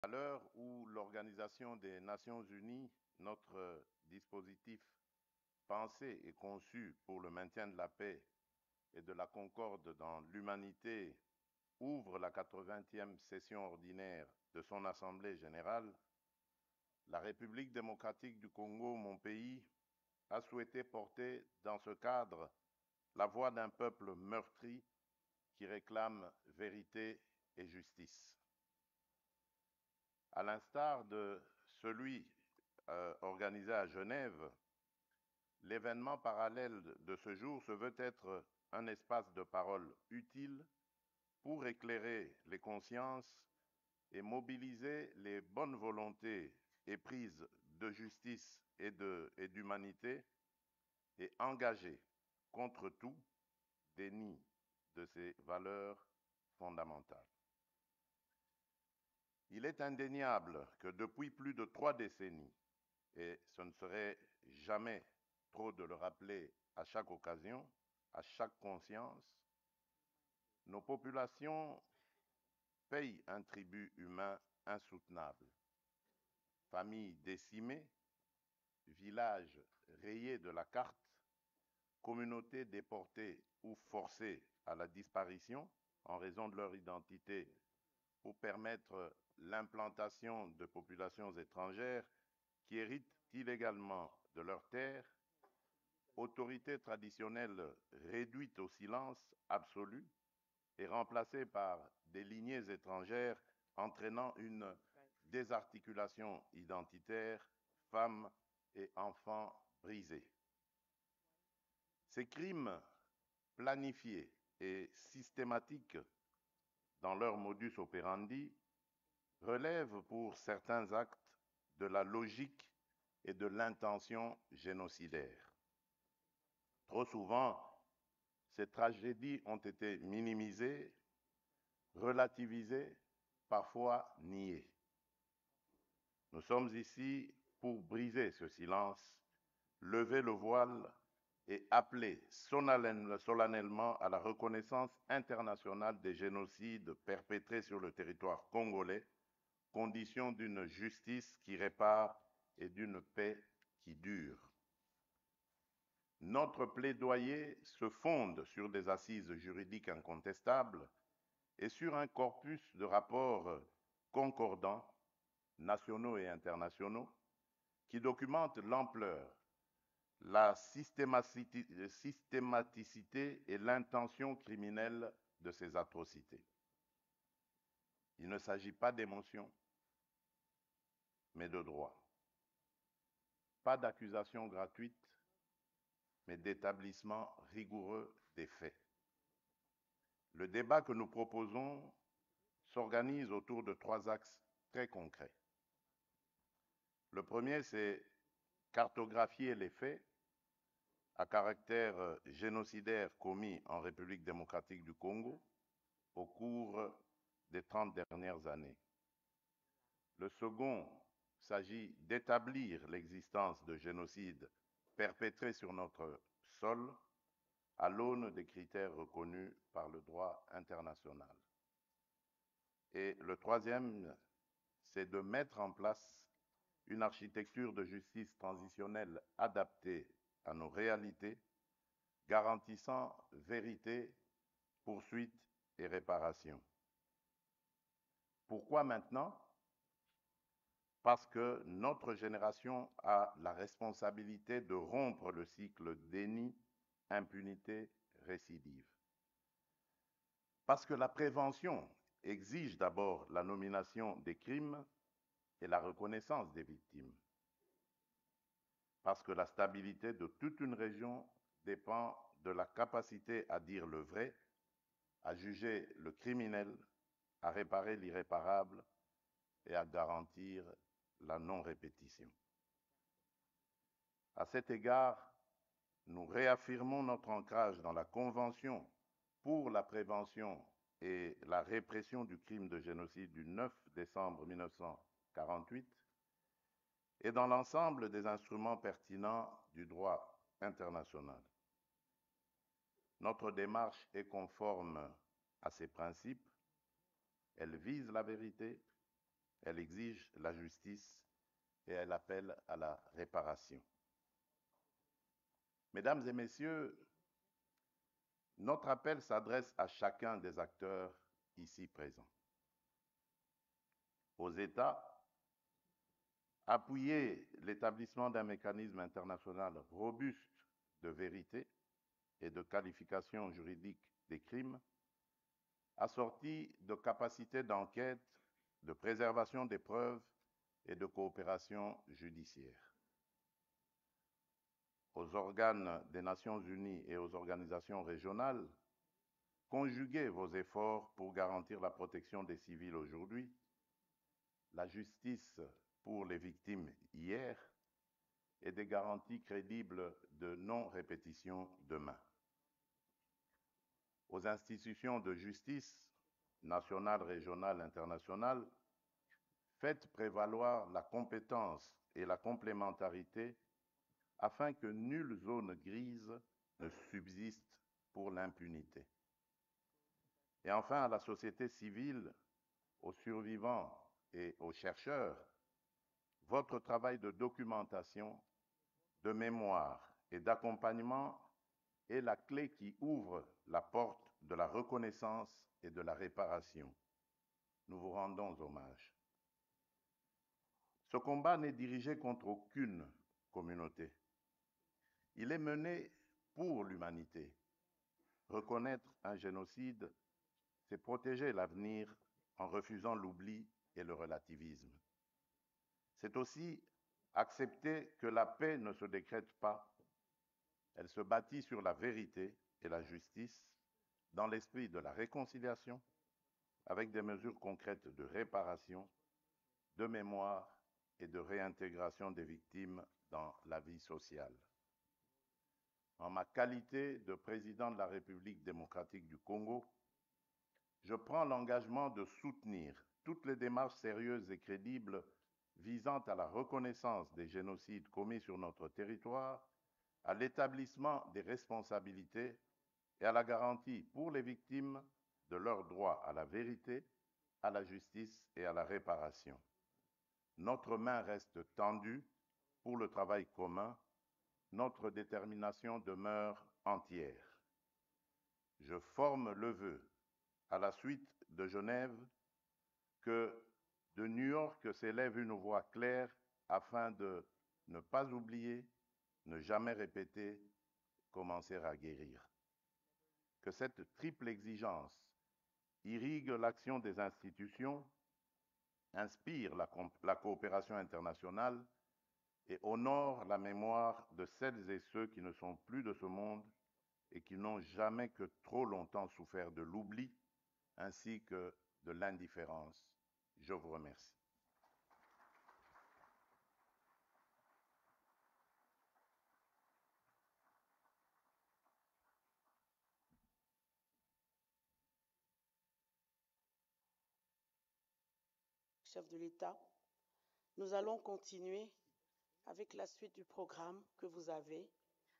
À l'heure où l'Organisation des Nations Unies, notre dispositif pensé et conçu pour le maintien de la paix et de la concorde dans l'humanité, ouvre la 80e session ordinaire de son Assemblée générale, la République démocratique du Congo, mon pays, a souhaité porter dans ce cadre la voix d'un peuple meurtri qui réclame vérité et justice. À l'instar de celui organisé à Genève, l'événement parallèle de ce jour se veut être un espace de parole utile pour éclairer les consciences et mobiliser les bonnes volontés éprises de justice et d'humanité et engager contre tout déni de ces valeurs fondamentales. Il est indéniable que depuis plus de 3 décennies, et ce ne serait jamais trop de le rappeler à chaque occasion, à chaque conscience, nos populations payent un tribut humain insoutenable. Familles décimées, villages rayés de la carte, communautés déportées ou forcées à la disparition en raison de leur identité pour permettre l'implantation de populations étrangères qui héritent illégalement de leurs terres, autorités traditionnelles réduites au silence absolu et remplacées par des lignées étrangères entraînant une désarticulation identitaire, femmes et enfants brisés. Ces crimes planifiés et systématiques dans leur modus operandi relèvent pour certains actes de la logique et de l'intention génocidaire. Trop souvent, ces tragédies ont été minimisées, relativisées, parfois niées. Nous sommes ici pour briser ce silence, lever le voile et appeler solennellement à la reconnaissance internationale des génocides perpétrés sur le territoire congolais, condition d'une justice qui répare et d'une paix qui dure. Notre plaidoyer se fonde sur des assises juridiques incontestables et sur un corpus de rapports concordants, nationaux et internationaux, qui documentent l'ampleur, la systématicité et l'intention criminelle de ces atrocités. Il ne s'agit pas d'émotion, mais de droit. Pas d'accusation gratuite, mais d'établissement rigoureux des faits. Le débat que nous proposons s'organise autour de 3 axes très concrets. Le premier, c'est cartographier les faits à caractère génocidaire commis en République démocratique du Congo au cours des 30 dernières années. Le second s'agit d'établir l'existence de génocides perpétrés sur notre sol à l'aune des critères reconnus par le droit international. Et le troisième, c'est de mettre en place une architecture de justice transitionnelle adaptée à nos réalités, garantissant vérité, poursuite et réparation. Pourquoi maintenant? Parce que notre génération a la responsabilité de rompre le cycle déni, impunité, récidive. Parce que la prévention exige d'abord la nomination des crimes et la reconnaissance des victimes. Parce que la stabilité de toute une région dépend de la capacité à dire le vrai, à juger le criminel, à réparer l'irréparable et à garantir la non-répétition. À cet égard, nous réaffirmons notre ancrage dans la Convention pour la prévention et la répression du crime de génocide du 9 décembre 1948 et dans l'ensemble des instruments pertinents du droit international. Notre démarche est conforme à ces principes. Elle vise la vérité, Elle exige la justice et elle appelle à la réparation. Mesdames et messieurs, notre appel s'adresse à chacun des acteurs ici présents. Aux États, appuyer l'établissement d'un mécanisme international robuste de vérité et de qualification juridique des crimes, assorti de capacités d'enquête, de préservation des preuves et de coopération judiciaire. Aux organes des Nations Unies et aux organisations régionales, conjuguez vos efforts pour garantir la protection des civils aujourd'hui, la justice pour les victimes hier et des garanties crédibles de non-répétition demain. Aux institutions de justice, nationales, régionales, internationales, faites prévaloir la compétence et la complémentarité afin que nulle zone grise ne subsiste pour l'impunité. Et enfin, à la société civile, aux survivants et aux chercheurs, votre travail de documentation, de mémoire et d'accompagnement est la clé qui ouvre la porte de la reconnaissance et de la réparation. Nous vous rendons hommage. Ce combat n'est dirigé contre aucune communauté. Il est mené pour l'humanité. Reconnaître un génocide, c'est protéger l'avenir en refusant l'oubli et le relativisme. C'est aussi accepter que la paix ne se décrète pas. Elle se bâtit sur la vérité et la justice dans l'esprit de la réconciliation, avec des mesures concrètes de réparation, de mémoire et de réintégration des victimes dans la vie sociale. En ma qualité de président de la République démocratique du Congo, je prends l'engagement de soutenir toutes les démarches sérieuses et crédibles visant à la reconnaissance des génocides commis sur notre territoire, à l'établissement des responsabilités et à la garantie pour les victimes de leur droit à la vérité, à la justice et à la réparation. Notre main reste tendue pour le travail commun. Notre détermination demeure entière. Je forme le vœu, à la suite de Genève, que de New York s'élève une voix claire afin de ne pas oublier, ne jamais répéter, commencer à guérir. Que cette triple exigence irrigue l'action des institutions, inspire la coopération internationale et honore la mémoire de celles et ceux qui ne sont plus de ce monde et qui n'ont jamais que trop longtemps souffert de l'oubli ainsi que de l'indifférence. Je vous remercie. Chef de l'État, nous allons continuer avec la suite du programme que vous avez.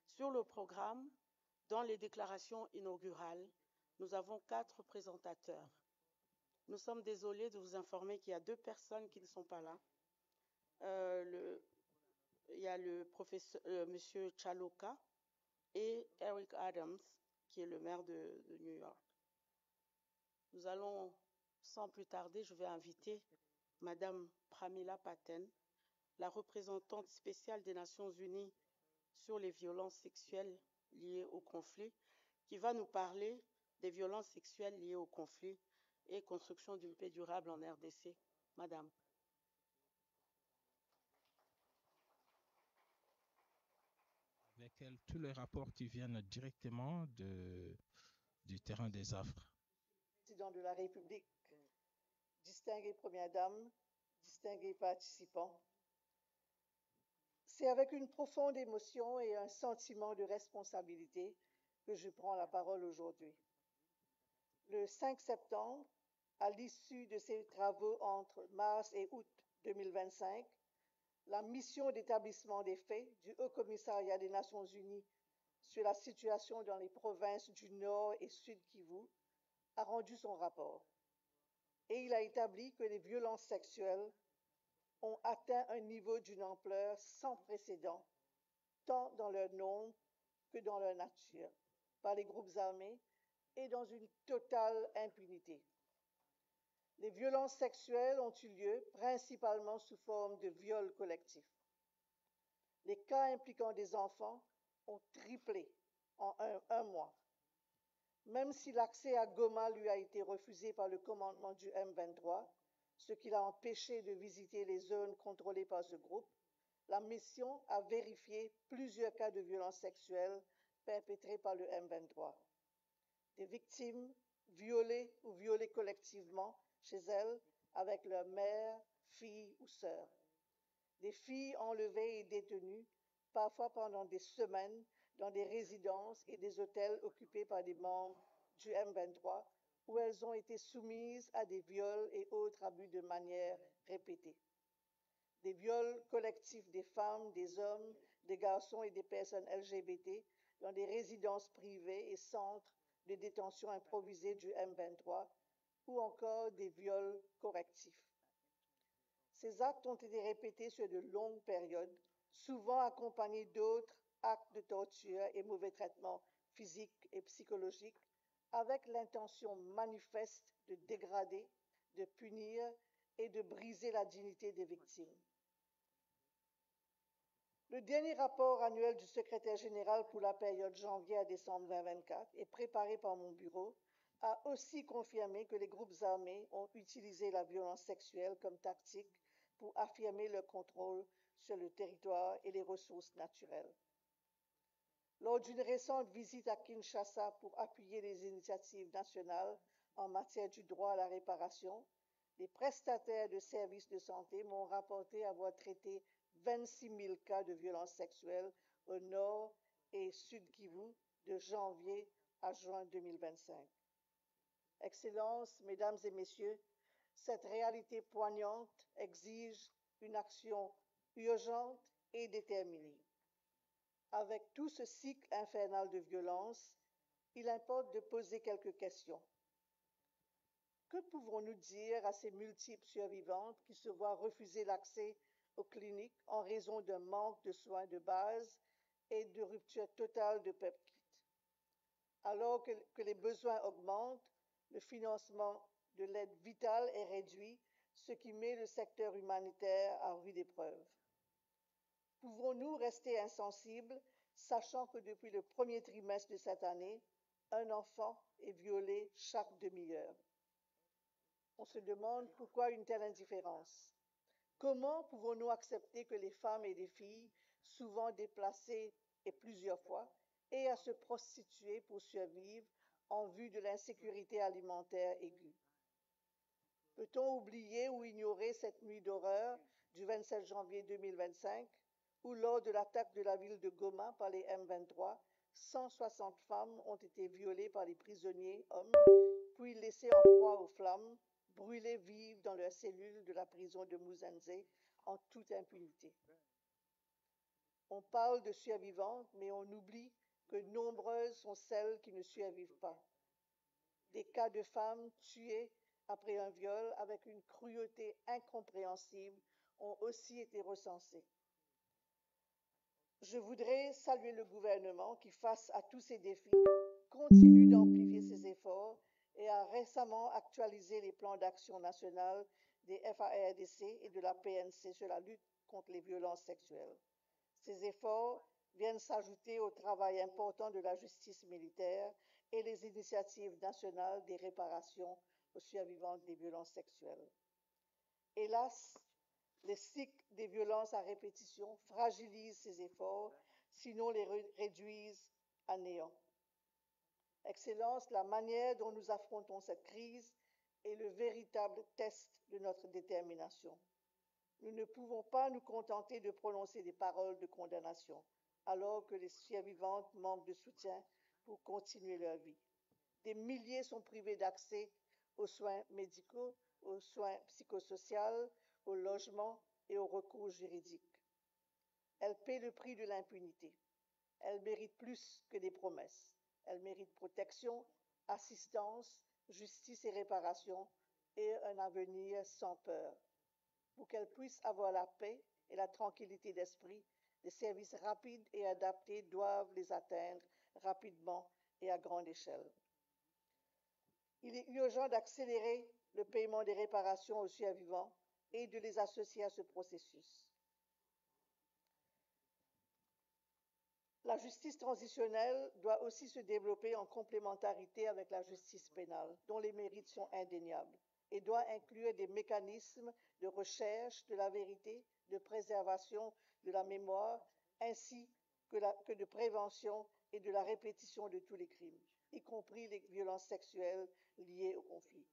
Sur le programme, dans les déclarations inaugurales, nous avons 4 présentateurs. Nous sommes désolés de vous informer qu'il y a 2 personnes qui ne sont pas là. Il y a le professeur Monsieur Chaloka et Eric Adams, qui est le maire de New York. Nous allons, sans plus tarder, je vais inviter Madame Pramila Patten, la représentante spéciale des Nations Unies sur les violences sexuelles liées au conflit, qui va nous parler des violences sexuelles liées au conflit et construction d'une paix durable en RDC. Madame. Avec elle, tous les rapports qui viennent directement du terrain des affres. Président de la République, distinguée Première Dame, distingués participants, c'est avec une profonde émotion et un sentiment de responsabilité que je prends la parole aujourd'hui. Le 5 septembre, à l'issue de ces travaux entre mars et août 2025, la mission d'établissement des faits du Haut-Commissariat des Nations Unies sur la situation dans les provinces du Nord et Sud Kivu a rendu son rapport. et il a établi que les violences sexuelles ont atteint un niveau d'une ampleur sans précédent, tant dans leur nombre que dans leur nature, par les groupes armés et dans une totale impunité. Les violences sexuelles ont eu lieu principalement sous forme de viols collectifs. Les cas impliquant des enfants ont triplé en un mois. Même si l'accès à Goma lui a été refusé par le commandement du M23, ce qui l'a empêché de visiter les zones contrôlées par ce groupe, la mission a vérifié plusieurs cas de violences sexuelles perpétrés par le M23. Des victimes violées ou violées collectivement chez elles avec leur mère, fille ou sœur. Des filles enlevées et détenues, parfois pendant des semaines, dans des résidences et des hôtels occupés par des membres du M23, où elles ont été soumises à des viols et autres abus de manière répétée. Des viols collectifs des femmes, des hommes, des garçons et des personnes LGBT dans des résidences privées et centres de détention improvisés du M23, ou encore des viols correctifs. Ces actes ont été répétés sur de longues périodes, souvent accompagnés d'autres actes de torture et mauvais traitements physiques et psychologiques, avec l'intention manifeste de dégrader, de punir et de briser la dignité des victimes. Le dernier rapport annuel du secrétaire général pour la période janvier à décembre 2024 et préparé par mon bureau a aussi confirmé que les groupes armés ont utilisé la violence sexuelle comme tactique pour affirmer leur contrôle sur le territoire et les ressources naturelles. Lors d'une récente visite à Kinshasa pour appuyer les initiatives nationales en matière du droit à la réparation, les prestataires de services de santé m'ont rapporté avoir traité 26 000 cas de violences sexuelles au nord et sud Kivu de janvier à juin 2025. Excellences, Mesdames et Messieurs, cette réalité poignante exige une action urgente et déterminée. Avec tout ce cycle infernal de violence, il importe de poser quelques questions. Que pouvons-nous dire à ces multiples survivantes qui se voient refuser l'accès aux cliniques en raison d'un manque de soins de base et de rupture totale de PEPKIT? Alors que les besoins augmentent, le financement de l'aide vitale est réduit, ce qui met le secteur humanitaire à rude épreuve. Pouvons-nous rester insensibles, sachant que depuis le premier trimestre de cette année, un enfant est violé chaque demi-heure? On se demande pourquoi une telle indifférence. Comment pouvons-nous accepter que les femmes et les filles, souvent déplacées et plusieurs fois, aient à se prostituer pour survivre en vue de l'insécurité alimentaire aiguë? Peut-on oublier ou ignorer cette nuit d'horreur du 27 janvier 2025, où lors de l'attaque de la ville de Goma par les M23, 160 femmes ont été violées par les prisonniers hommes, puis laissées en proie aux flammes, brûlées vives dans leurs cellules de la prison de Musanze en toute impunité. On parle de survivantes, mais on oublie que nombreuses sont celles qui ne survivent pas. Des cas de femmes tuées après un viol avec une cruauté incompréhensible ont aussi été recensés. Je voudrais saluer le gouvernement qui, face à tous ces défis, continue d'amplifier ses efforts et a récemment actualisé les plans d'action nationaux des FARDC et de la PNC sur la lutte contre les violences sexuelles. Ces efforts viennent s'ajouter au travail important de la justice militaire et les initiatives nationales des réparations aux survivantes des violences sexuelles. Hélas, les cycles des violences à répétition fragilisent ces efforts, sinon les réduisent à néant. Excellences, la manière dont nous affrontons cette crise est le véritable test de notre détermination. Nous ne pouvons pas nous contenter de prononcer des paroles de condamnation, alors que les survivantes manquent de soutien pour continuer leur vie. Des milliers sont privés d'accès aux soins médicaux, aux soins psychosociaux, au logement et aux recours juridiques. Elles paient le prix de l'impunité. Elles méritent plus que des promesses. Elles méritent protection, assistance, justice et réparation, et un avenir sans peur. Pour qu'elles puissent avoir la paix et la tranquillité d'esprit, des services rapides et adaptés doivent les atteindre rapidement et à grande échelle. Il est urgent d'accélérer le paiement des réparations aux survivants et de les associer à ce processus. La justice transitionnelle doit aussi se développer en complémentarité avec la justice pénale, dont les mérites sont indéniables, et doit inclure des mécanismes de recherche de la vérité, de préservation de la mémoire, ainsi que de prévention et de la répétition de tous les crimes, y compris les violences sexuelles liées au conflit.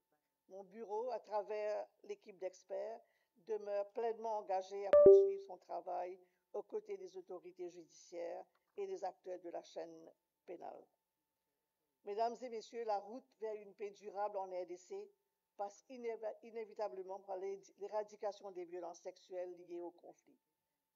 Mon bureau, à travers l'équipe d'experts, demeure pleinement engagé à poursuivre son travail aux côtés des autorités judiciaires et des acteurs de la chaîne pénale. Mesdames et messieurs, la route vers une paix durable en RDC passe inévitablement par l'éradication des violences sexuelles liées au conflit.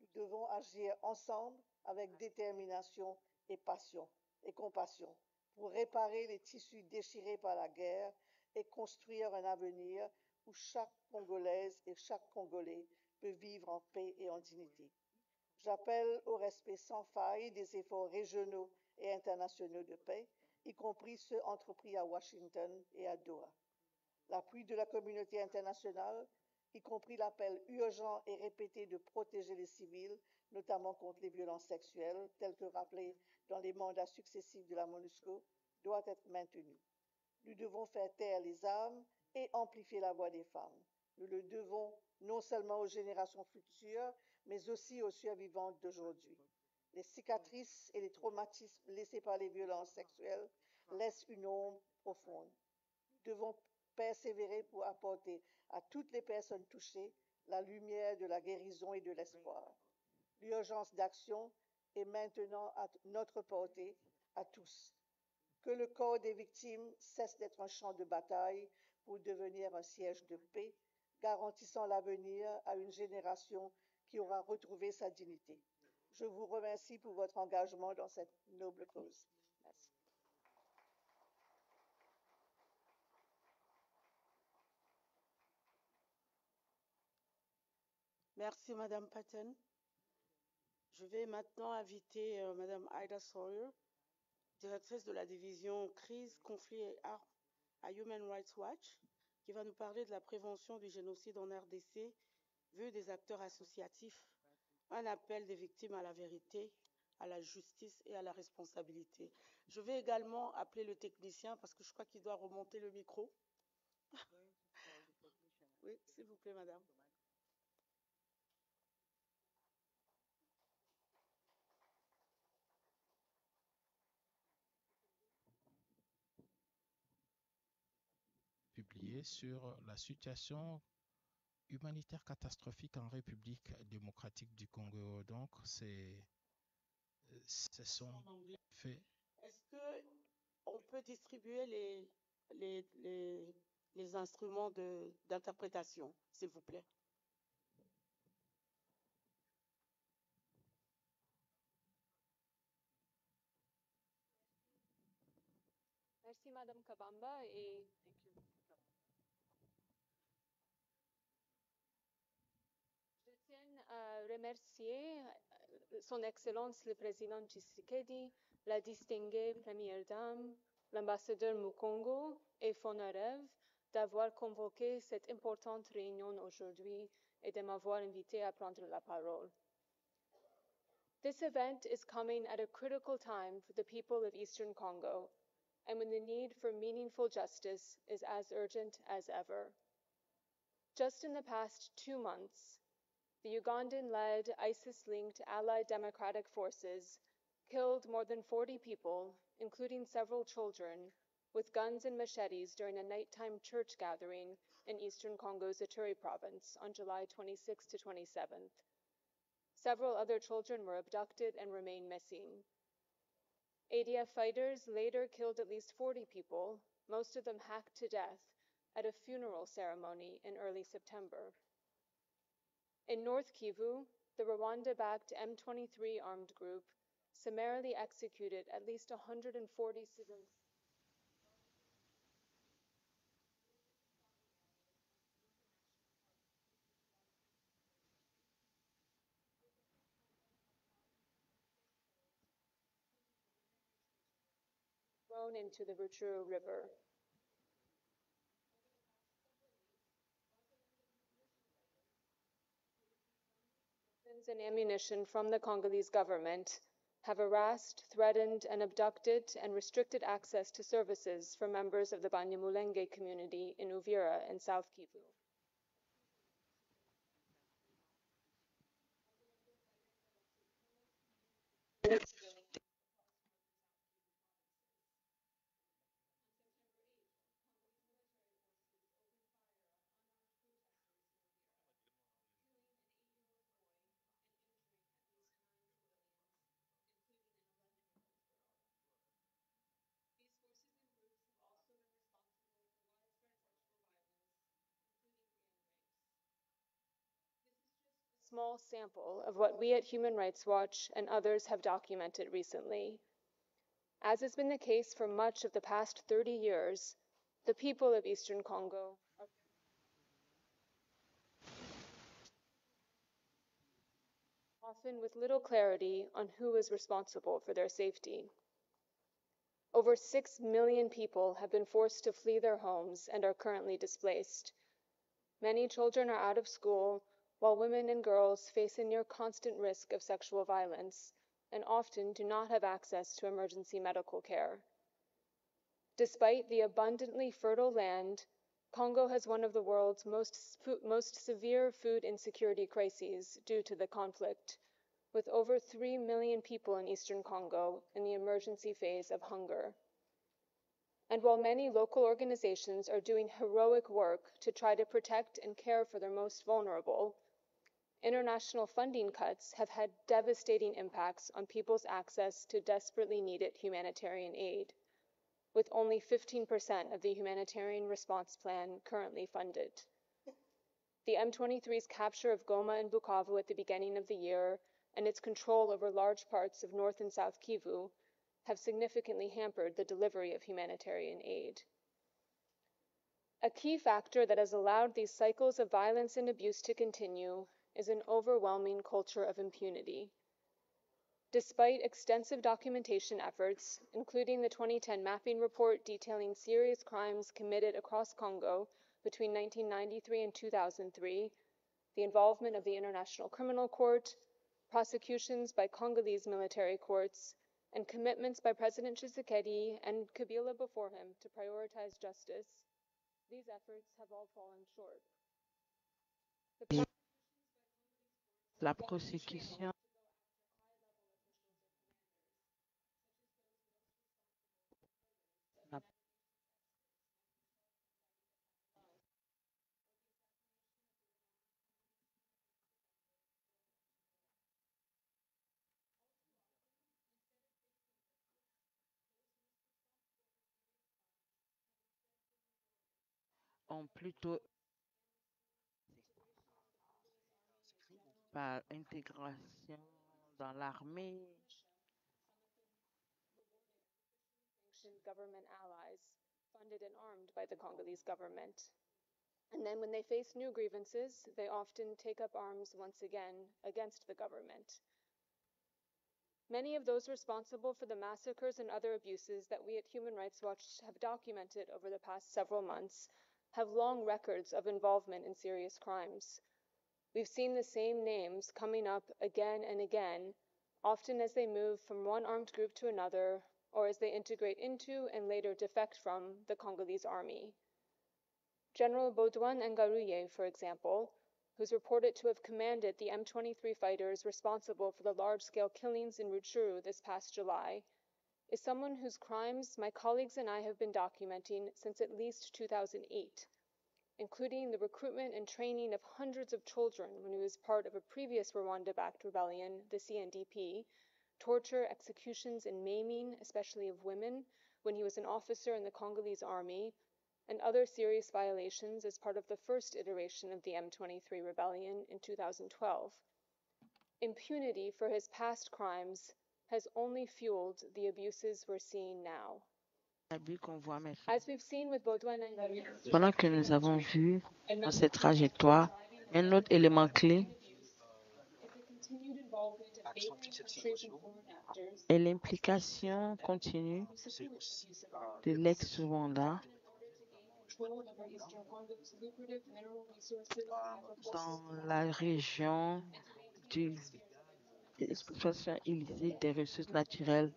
Nous devons agir ensemble avec détermination et passion et compassion pour réparer les tissus déchirés par la guerre et construire un avenir où chaque Congolaise et chaque Congolais peut vivre en paix et en dignité. J'appelle au respect sans faille des efforts régionaux et internationaux de paix, y compris ceux entrepris à Washington et à Doha. L'appui de la communauté internationale, y compris l'appel urgent et répété de protéger les civils, notamment contre les violences sexuelles, telles que rappelées dans les mandats successifs de la MONUSCO, doit être maintenu. Nous devons faire taire les armes et amplifier la voix des femmes. Nous le devons non seulement aux générations futures, mais aussi aux survivantes d'aujourd'hui. Les cicatrices et les traumatismes laissés par les violences sexuelles laissent une ombre profonde. Nous devons persévérer pour apporter à toutes les personnes touchées la lumière de la guérison et de l'espoir. L'urgence d'action est maintenant à notre portée à tous. Que le corps des victimes cesse d'être un champ de bataille pour devenir un siège de paix, garantissant l'avenir à une génération qui aura retrouvé sa dignité. Je vous remercie pour votre engagement dans cette noble cause. Merci. Merci, Madame Patton. Je vais maintenant inviter Madame Ida Sawyer, directrice de la division crise, conflit et armes à Human Rights Watch, qui va nous parler de la prévention du génocide en RDC, vue des acteurs associatifs, un appel des victimes à la vérité, à la justice et à la responsabilité. Je vais également appeler le technicien parce que je crois qu'il doit remonter le micro. Oui, s'il vous plaît, madame. Publié sur la situation humanitaire catastrophique en République démocratique du Congo. Donc, ce sont faits. Est-ce qu'on peut distribuer les instruments d'interprétation, s'il vous plaît? Merci Madame Kabamba et je tiens à remercier Son Excellence le Président Tshisekedi, la distinguée Première Dame, l'ambassadeur Mukongo et Fonarev d'avoir convoqué cette importante réunion aujourd'hui et de m'avoir invité à prendre la parole. This event is coming at a critical time for the people of Eastern Congo, and when the need for meaningful justice is as urgent as ever. Just in the past 2 months, the Ugandan-led ISIS-linked Allied Democratic Forces killed more than 40 people, including several children, with guns and machetes during a nighttime church gathering in eastern Congo's Ituri province on July 26th to 27th. Several other children were abducted and remain missing. ADF fighters later killed at least 40 people, most of them hacked to death, at a funeral ceremony in early September. In North Kivu, the Rwanda-backed M23 armed group summarily executed at least 140 civilians. thrown into the Rutshuru River. Weapons and ammunition from the Congolese government have harassed, threatened, and abducted and restricted access to services for members of the Banyamulenge community in Uvira and South Kivu. Small sample of what we at Human Rights Watch and others have documented recently. As has been the case for much of the past 30 years, the people of Eastern Congo are often with little clarity on who is responsible for their safety. Over 6 million people have been forced to flee their homes and are currently displaced. Many children are out of school, while women and girls face a near constant risk of sexual violence and often do not have access to emergency medical care. Despite the abundantly fertile land, Congo has one of the world's most severe food insecurity crises due to the conflict, with over 3 million people in Eastern Congo in the emergency phase of hunger. And while many local organizations are doing heroic work to try to protect and care for their most vulnerable, international funding cuts have had devastating impacts on people's access to desperately needed humanitarian aid, with only 15% of the humanitarian response plan currently funded. The M23's capture of Goma and Bukavu at the beginning of the year and its control over large parts of North and South Kivu have significantly hampered the delivery of humanitarian aid. A key factor that has allowed these cycles of violence and abuse to continue is an overwhelming culture of impunity. Despite extensive documentation efforts, including the 2010 mapping report detailing serious crimes committed across Congo between 1993 and 2003, the involvement of the International Criminal Court, prosecutions by Congolese military courts, and commitments by President Tshisekedi and Kabila before him to prioritize justice, these efforts have all fallen short. La prosecution ont plutôt par intégration dans l'armée. Government allies, funded and armed by the Congolese government. And then when they face new grievances, they often take up arms once again against the government. Many of those responsible for the massacres and other abuses that we at Human Rights Watch have documented over the past several months have long records of involvement in serious crimes. We've seen the same names coming up again and again, often as they move from one armed group to another, or as they integrate into and later defect from the Congolese army. General Baudouin Ngaruye, for example, who's reported to have commanded the M23 fighters responsible for the large-scale killings in Rutshuru this past July, is someone whose crimes my colleagues and I have been documenting since at least 2008, including the recruitment and training of hundreds of children when he was part of a previous Rwanda-backed rebellion, the CNDP, torture, executions, and maiming, especially of women, when he was an officer in the Congolese army, and other serious violations as part of the first iteration of the M23 rebellion in 2012. Impunity for his past crimes has only fueled the abuses we're seeing now. As we've seen with Baudouin Ngaruye, Pendant que nous avons vu dans cette trajectoire un autre élément clé, et l'implication continue de l'ex-Rwanda dans la région de l'exploitation illicite des ressources naturelles.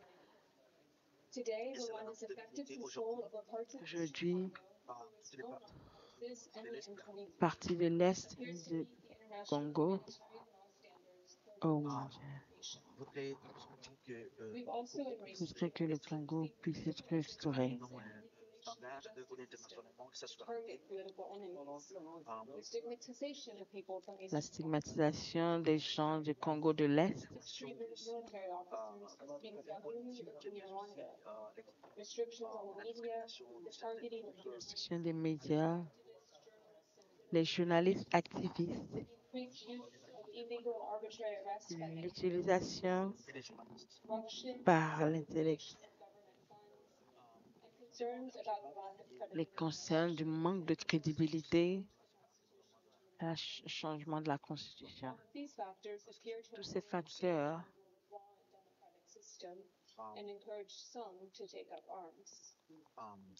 Aujourd'hui, partie de l'Est du Congo, voudrait que le Congo puisse être restauré. La stigmatisation des gens du Congo de l'Est, restriction des médias, les journalistes activistes, l'utilisation par l'intellect, les concerns du manque de crédibilité, le changement de la Constitution. Tous ces facteurs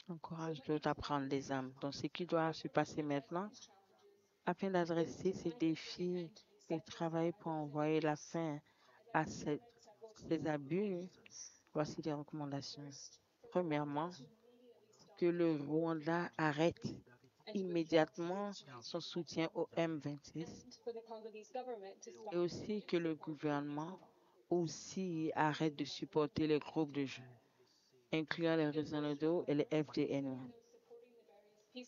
encouragent d'autres à prendre les armes. Donc, ce qui doit se passer maintenant, afin d'adresser ces défis et travailler pour envoyer la fin à ces abus, voici des recommandations. Premièrement, que le Rwanda arrête immédiatement son soutien au M26 et aussi que le gouvernement aussi arrête de supporter les groupes de jeunes, incluant les Rezonado et les FDN.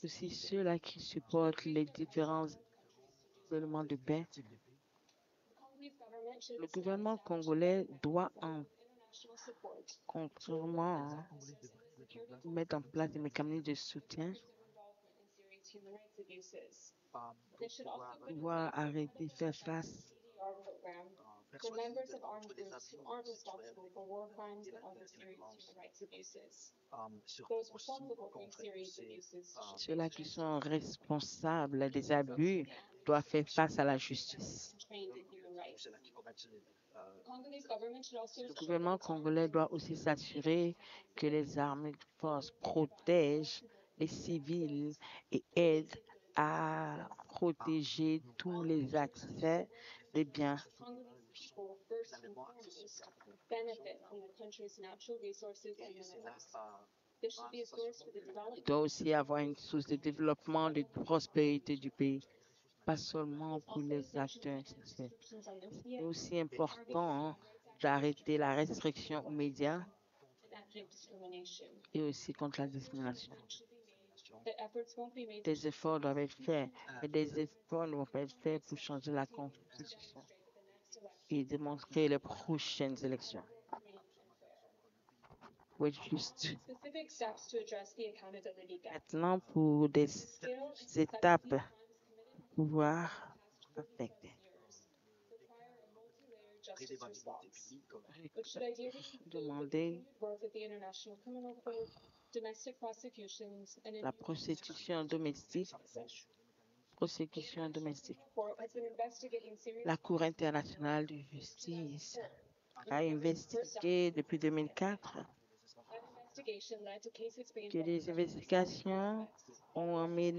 Aussi ceux-là qui supportent les différents éléments de paix. Le gouvernement congolais doit contrairement mettre en place des mécanismes de soutien, pouvoir arrêter de faire face ceux-là qui sont responsables des abus doivent faire face à la justice. Le gouvernement congolais doit aussi s'assurer que les armées de force protègent les civils et aident à protéger tous les accès des biens. Il doit aussi avoir une source de développement, de prospérité du pays, pas seulement pour les acteurs essentiels. C'est aussi important d'arrêter la restriction aux médias et aussi contre la discrimination. Des efforts doivent être faits, mais des efforts ne vont pas être faits pour changer la Constitution et démontrer les prochaines élections. Oui, juste. Maintenant, pour des étapes pour pouvoir affecter. Demander la prostitution domestique. La Cour internationale de justice a investigué depuis 2004 que les investigations ont mené